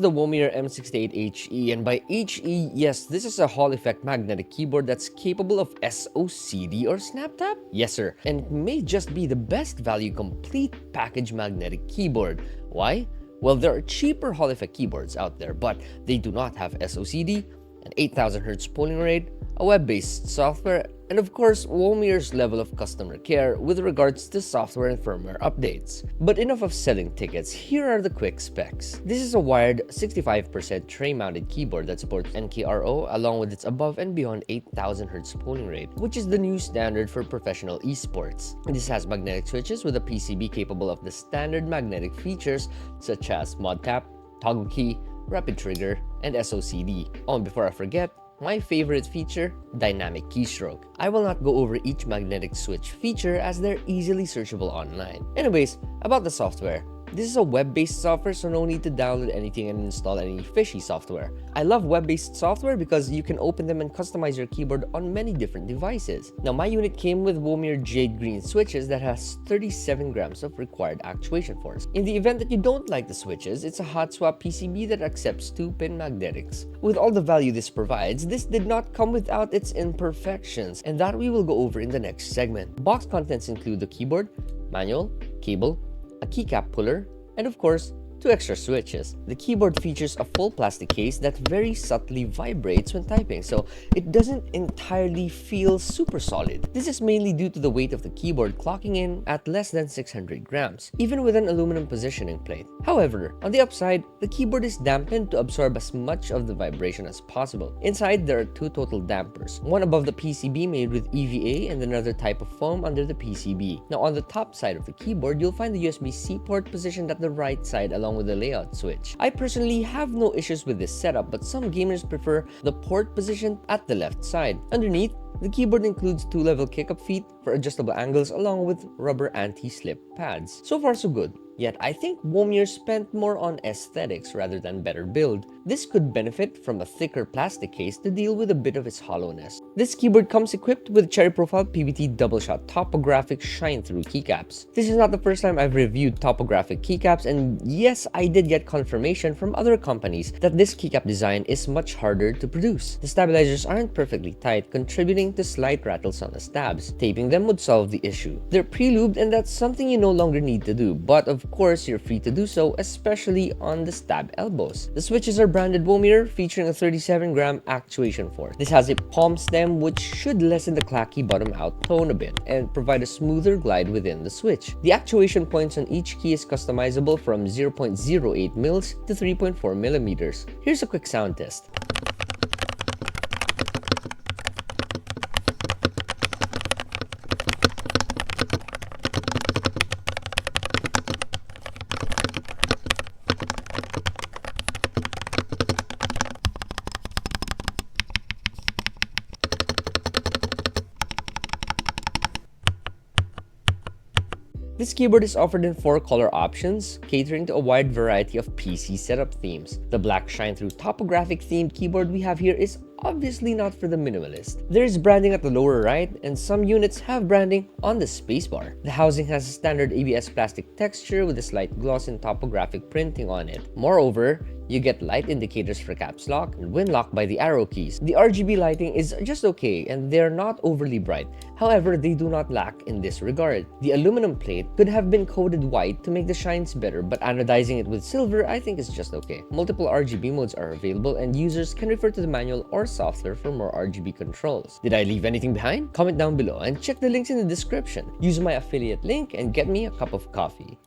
the Womier M68HE, and by HE, yes, this is a Hall effect magnetic keyboard that's capable of SOCD or snap tap? Yes sir, and it may just be the best value complete package magnetic keyboard. Why? Well, there are cheaper Hall effect keyboards out there, but they do not have SOCD, an 8000 Hz polling rate, a web-based software, and of course, Womier's level of customer care with regards to software and firmware updates. But enough of selling tickets, here are the quick specs. This is a wired 65% tray-mounted keyboard that supports NKRO along with its above and beyond 8000 Hz polling rate, which is the new standard for professional esports. This has magnetic switches with a PCB capable of the standard magnetic features such as mod tap, toggle key, rapid trigger, and SOCD. Oh, and before I forget, my favorite feature, dynamic keystroke. I will not go over each magnetic switch feature as they're easily searchable online. Anyways, about the software. This is a web-based software, so no need to download anything and install any fishy software. I love web-based software because you can open them and customize your keyboard on many different devices. Now, my unit came with Womier Jade Green switches that has 37 grams of required actuation force. In the event that you don't like the switches, it's a hot swap PCB that accepts 2-pin magnetics. With all the value this provides, this did not come without its imperfections, and that we will go over in the next segment. Box contents include the keyboard, manual, cable, a keycap puller, and of course, 2 extra switches. The keyboard features a full plastic case that very subtly vibrates when typing, so it doesn't entirely feel super solid. This is mainly due to the weight of the keyboard clocking in at less than 600 grams, even with an aluminum positioning plate. However, on the upside, the keyboard is dampened to absorb as much of the vibration as possible. Inside, there are 2 total dampers, one above the PCB made with EVA and another type of foam under the PCB. Now, on the top side of the keyboard, you'll find the USB-C port positioned at the right side along with the layout switch. I personally have no issues with this setup, but some gamers prefer the port position at the left side. Underneath, the keyboard includes 2-level kick-up feet for adjustable angles along with rubber anti-slip pads. So far so good. Yet I think Womier spent more on aesthetics rather than better build. This could benefit from a thicker plastic case to deal with a bit of its hollowness. This keyboard comes equipped with cherry profile PBT double shot topographic shine through keycaps. This is not the first time I've reviewed topographic keycaps, and yes, I did get confirmation from other companies that this keycap design is much harder to produce. The stabilizers aren't perfectly tight, contributing to slight rattles on the stabs. Taping them would solve the issue. They're pre-lubed, and that's something you no longer need to do, but of course you're free to do so, especially on the stab elbows. The switches are branded Womier, featuring a 37-gram actuation force. This has a palm stem which should lessen the clacky bottom out tone a bit and provide a smoother glide within the switch. The actuation points on each key is customizable from 0.08 mils to 3.4 millimeters. Here's a quick sound test. This keyboard is offered in 4 color options, catering to a wide variety of PC setup themes. The black shine-through topographic themed keyboard we have here is obviously not for the minimalist. There is branding at the lower right, and some units have branding on the spacebar. The housing has a standard ABS plastic texture with a slight gloss and topographic printing on it. Moreover, you get light indicators for caps lock and when locked by the arrow keys. The RGB lighting is just okay and they're not overly bright. However, they do not lack in this regard. The aluminum plate could have been coated white to make the shines better, but anodizing it with silver I think is just okay. Multiple RGB modes are available and users can refer to the manual or software for more RGB controls. Did I leave anything behind? Comment down below and check the links in the description. Use my affiliate link and get me a cup of coffee.